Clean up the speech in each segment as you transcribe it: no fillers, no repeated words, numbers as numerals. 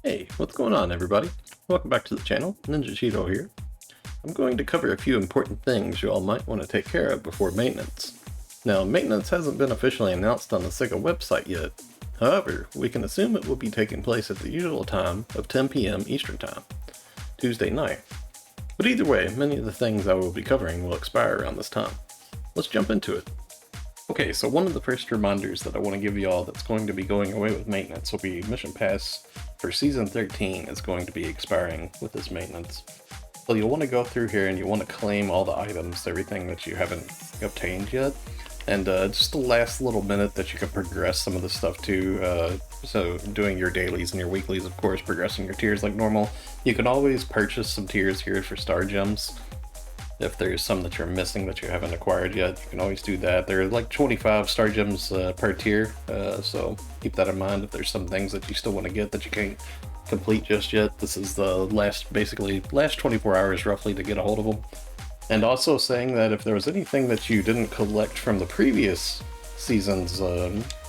Hey, what's going on everybody? Welcome back to the channel, NiNjahCheeto here. I'm going to cover a few important things you all might want to take care of before maintenance. Now, maintenance hasn't been officially announced on the SEGA website yet. However, we can assume it will be taking place at the usual time of 10 PM Eastern Time, Tuesday night. But either way, many of the things I will be covering will expire around this time. Let's jump into it. Okay, so one of the first reminders that I want to give you all that's going to be going away with maintenance will be Mission Pass for Season 13 is going to be expiring with this maintenance. So you'll want to go through here and you want to claim all the items, everything that you haven't obtained yet. And just the last little minute that you can progress some of the stuff too. So doing your dailies and your weeklies, of course, progressing your tiers like normal. You can always purchase some tiers here for star gems. If there's some that you're missing that you haven't acquired yet, you can always do that. There are like 25 star gems per tier, so keep that in mind. If there's some things that you still want to get that you can't complete just yet, this is the basically last 24 hours roughly to get a hold of them. And also saying that if there was anything that you didn't collect from the previous seasons,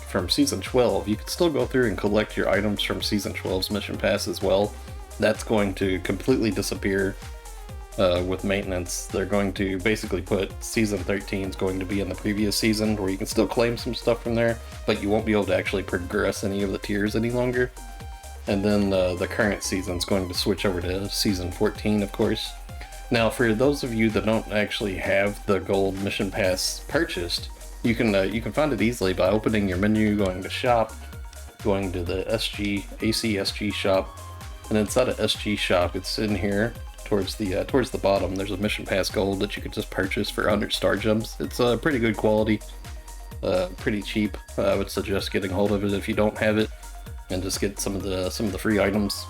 from Season 12, you could still go through and collect your items from Season 12's Mission Pass as well. That's going to completely disappear. With maintenance. They're going to basically put Season 13 is going to be in the previous season, where you can still claim some stuff from there, but you won't be able to actually progress any of the tiers any longer. And then the current season is going to switch over to Season 14, of course. Now, for those of you that don't actually have the Gold Mission Pass purchased, you can find it easily by opening your menu, going to Shop, going to the ACSG Shop, and inside of SG Shop, it's in here. Towards the bottom, there's a Mission Pass Gold that you could just purchase for 100 star gems. It's pretty good quality, pretty cheap. I would suggest getting hold of it if you don't have it, and just get some of the free items.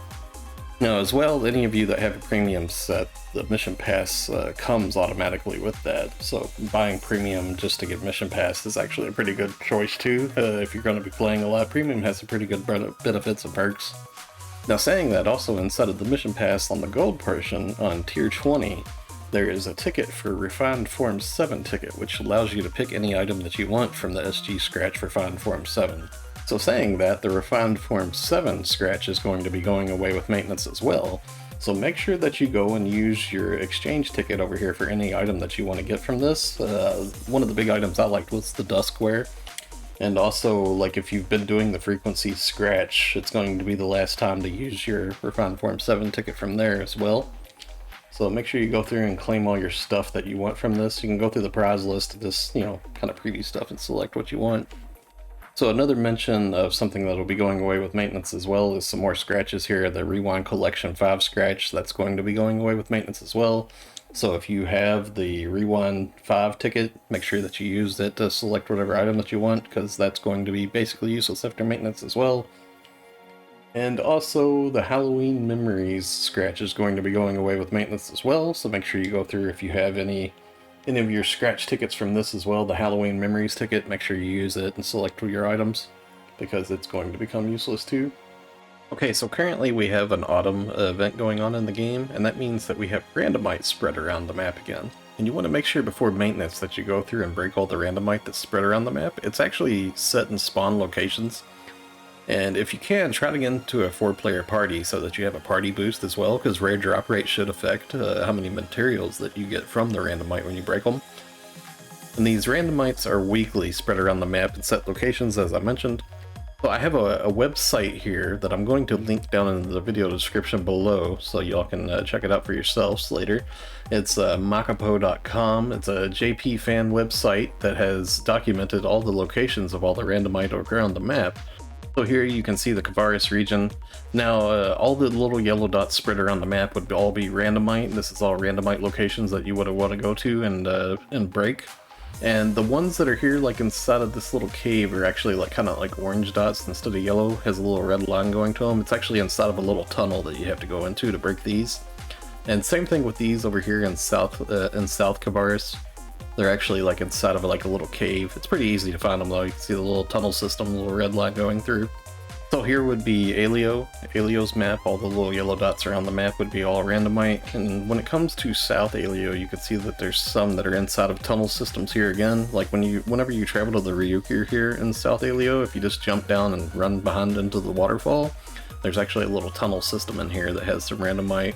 Now, as well, any of you that have a premium set, the Mission Pass comes automatically with that. So buying premium just to get Mission Pass is actually a pretty good choice too. If you're going to be playing a lot, premium has some pretty good benefits and perks. Now, saying that, also inside of the Mission Pass on the gold portion on tier 20, there is a ticket for Refined Form 7 ticket, which allows you to pick any item that you want from the SG Scratch Refined Form 7. So saying that, the Refined Form 7 Scratch is going to be going away with maintenance as well. So make sure that you go and use your exchange ticket over here for any item that you want to get from this. One of the big items I liked was the Duskware. And also, like, if you've been doing the frequency scratch, it's going to be the last time to use your Refined Form 7 ticket from there as well. So make sure you go through and claim all your stuff that you want from this. You can go through the prize list of this, kind of preview stuff and select what you want. So another mention of something that'll be going away with maintenance as well is some more scratches here. The Rewind Collection 5 scratch, that's going to be going away with maintenance as well. So if you have the Rewind 5 ticket, make sure that you use it to select whatever item that you want, because that's going to be basically useless after maintenance as well. And also the Halloween Memories scratch is going to be going away with maintenance as well, so make sure you go through if you have any of your scratch tickets from this as well, the Halloween Memories ticket, make sure you use it and select your items, because it's going to become useless too. Okay, so currently we have an autumn event going on in the game, and that means that we have randomite spread around the map again. And you want to make sure before maintenance that you go through and break all the randomite that's spread around the map. It's actually set in spawn locations. And if you can, try to get into a 4-player party so that you have a party boost as well, because rare drop rate should affect how many materials that you get from the randomite when you break them. And these randomites are weekly spread around the map in set locations, as I mentioned. So I have a website here that I'm going to link down in the video description below, so y'all can check it out for yourselves later. It's makapo.com. It's a JP fan website that has documented all the locations of all the randomite around the map. So here you can see the Kavaris region. Now all the little yellow dots spread around the map would all be randomite. This is all randomite locations that you would want to go to and break. And the ones that are here, like inside of this little cave, are actually like kind of like orange dots instead of yellow. Has a little red line going to them. It's actually inside of a little tunnel that you have to go into to break these. And same thing with these over here in South Kavaris. They're actually like inside of like a little cave. It's pretty easy to find them though. You can see the little tunnel system, little red line going through. So here would be Alio's map. All the little yellow dots around the map would be all randomite. And when it comes to South Alio, you can see that there's some that are inside of tunnel systems here again. Like whenever you travel to the Ryukyu here in South Alio, if you just jump down and run behind into the waterfall, There's actually a little tunnel system in here that has some randomite.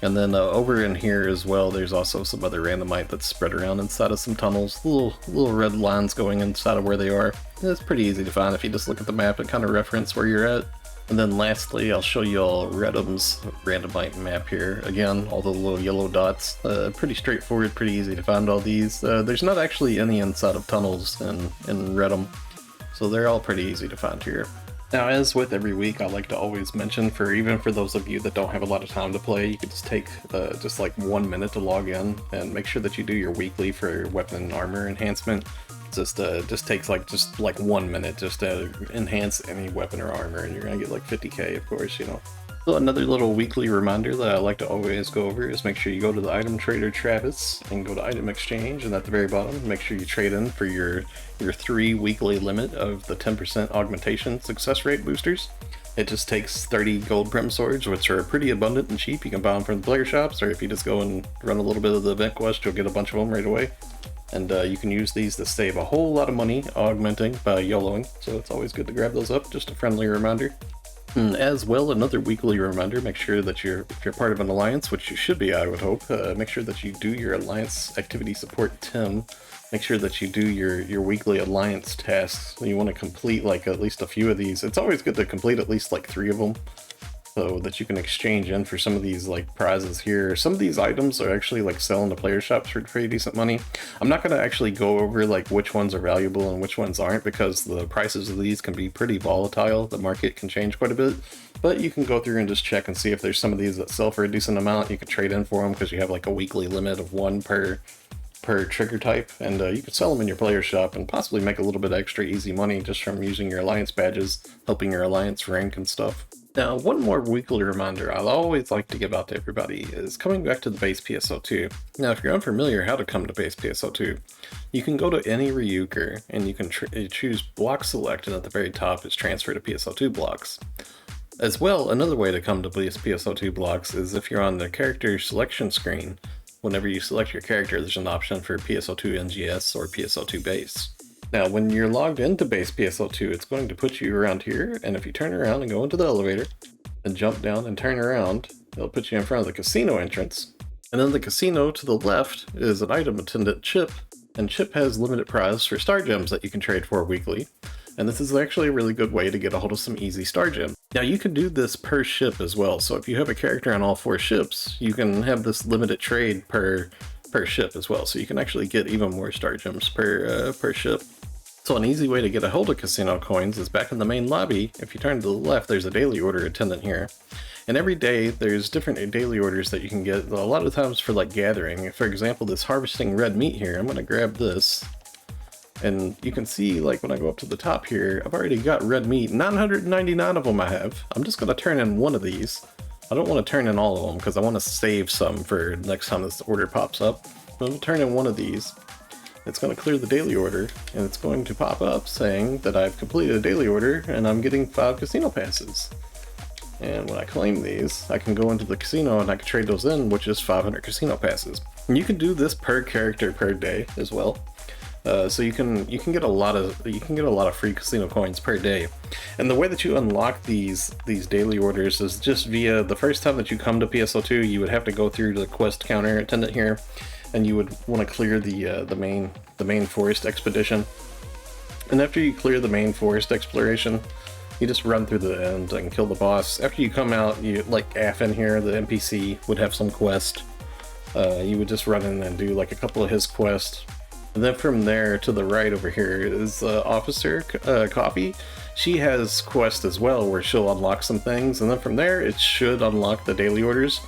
And then over in here as well, there's also some other randomite that's spread around inside of some tunnels. Little red lines going inside of where they are. It's pretty easy to find if you just look at the map and kind of reference where you're at. And then lastly, I'll show you all Redum's randomite map here. Again, all the little yellow dots. Pretty straightforward, pretty easy to find all these. There's not actually any inside of tunnels in Redum, so they're all pretty easy to find here. Now, as with every week, I like to always mention, even for those of you that don't have a lot of time to play, you can just take just like 1 minute to log in and make sure that you do your weekly for weapon and armor enhancement. Just takes like 1 minute just to enhance any weapon or armor, and you're gonna get like 50k, of course, you know. So another little weekly reminder that I like to always go over is make sure you go to the item trader Travis and go to item exchange, and at the very bottom make sure you trade in for your 3 weekly limit of the 10% augmentation success rate boosters. It just takes 30 gold prim swords, which are pretty abundant and cheap. You can buy them from the player shops, or if you just go and run a little bit of the event quest, you'll get a bunch of them right away. And you can use these to save a whole lot of money augmenting by YOLOing, so it's always good to grab those up, just a friendly reminder. And as well, another weekly reminder, make sure that if you're part of an alliance, which you should be, I would hope, make sure that you do your alliance activity support TIM. Make sure that you do your weekly alliance tasks. You want to complete like at least a few of these. It's always good to complete at least like 3 of them, so that you can exchange in for some of these like prizes here. Some of these items are actually like selling to player shops for pretty decent money. I'm not going to actually go over like which ones are valuable and which ones aren't, because the prices of these can be pretty volatile. The market can change quite a bit, but you can go through and just check and see if there's some of these that sell for a decent amount. You can trade in for them because you have like a weekly limit of 1 per trigger type, and you could sell them in your player shop and possibly make a little bit extra easy money just from using your alliance badges, helping your alliance rank and stuff. Now, one more weekly reminder I'll always like to give out to everybody is coming back to the base PSO2. Now, if you're unfamiliar how to come to base PSO2, you can go to any Ryuker and you can choose block select, and at the very top is transfer to PSO2 blocks. As well, another way to come to base PSO2 blocks is if you're on the character selection screen. Whenever you select your character, there's an option for PSO2 NGS or PSO2 base. Now, when you're logged into base PSO2, it's going to put you around here, and if you turn around and go into the elevator, and jump down and turn around, it'll put you in front of the casino entrance. And then the casino to the left is an item attendant Chip, and Chip has limited prize for star gems that you can trade for weekly. And this is actually a really good way to get a hold of some easy star gems. Now, you can do this per ship as well, so if you have a character on all 4 ships, you can have this limited trade per ship as well, so you can actually get even more star gems per ship. So an easy way to get a hold of casino coins is back in the main lobby. If you turn to the left, there's a daily order attendant here. And every day, there's different daily orders that you can get, a lot of times for like gathering. For example, this harvesting red meat here, I'm going to grab this. And you can see, like, when I go up to the top here, I've already got red meat. 999 of them I have. I'm just going to turn in one of these. I don't want to turn in all of them because I want to save some for next time this order pops up. So I'm going to turn in one of these. It's going to clear the daily order, and it's going to pop up saying that I've completed a daily order and I'm getting 5 casino passes. And when I claim these, I can go into the casino and I can trade those in, which is 500 casino passes. And you can do this per character per day as well. So you can get a lot of free casino coins per day. And the way that you unlock these daily orders is just via the first time that you come to PSO2, you would have to go through the quest counter attendant here, and you would want to clear the main forest expedition. And after you clear the main forest exploration, you just run through the end and kill the boss. After you come out, you like Af in here, the NPC would have some quest. You would just run in and do like a couple of his quests. And then from there to the right over here is Officer Coffee. She has quest as well where she'll unlock some things, and then from there it should unlock the daily orders.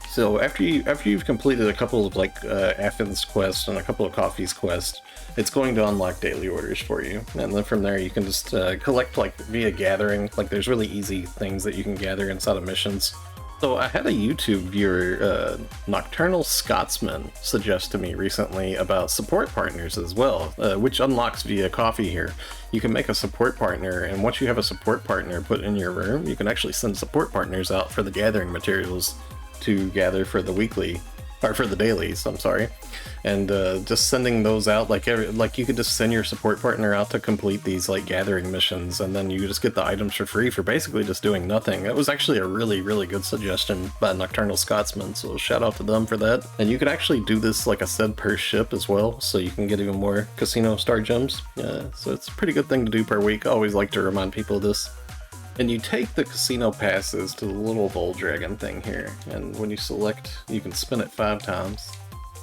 So after you've completed a couple of like Affin's quest and a couple of Coffee's quest, it's going to unlock daily orders for you. And then from there you can just collect like via gathering. Like there's really easy things that you can gather inside of missions. So I had a YouTube viewer, Nocturnal Scotsman, suggest to me recently about support partners as well, which unlocks via Coffee here. You can make a support partner, and once you have a support partner put in your room, you can actually send support partners out for the gathering materials to gather for the weekly. or for the dailies, I'm sorry. And just sending those out, like you could just send your support partner out to complete these like gathering missions, and then you just get the items for free for basically just doing nothing. It was actually a really, really good suggestion by Nocturnal Scotsman, so shout out to them for that. And you could actually do this, like I said, per ship as well, so you can get even more casino star gems. So it's a pretty good thing to do per week. I always like to remind people of this. And you take the casino passes to the little Vol Dragon thing here, and when you select, you can spin it 5 times.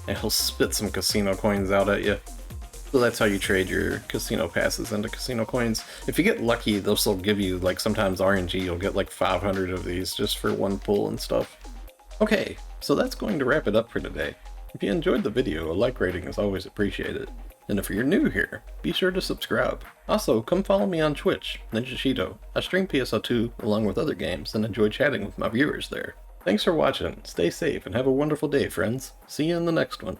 And he'll spit some casino coins out at you. So that's how you trade your casino passes into casino coins. If you get lucky, those will give you, like, sometimes RNG, you'll get like 500 of these just for one pull and stuff. Okay, so that's going to wrap it up for today. If you enjoyed the video, a like rating is always appreciated. And if you're new here, be sure to subscribe. Also, come follow me on Twitch, NiNjahCheeto. I stream PSO2 along with other games and enjoy chatting with my viewers there. Thanks for watching, stay safe, and have a wonderful day, friends. See you in the next one.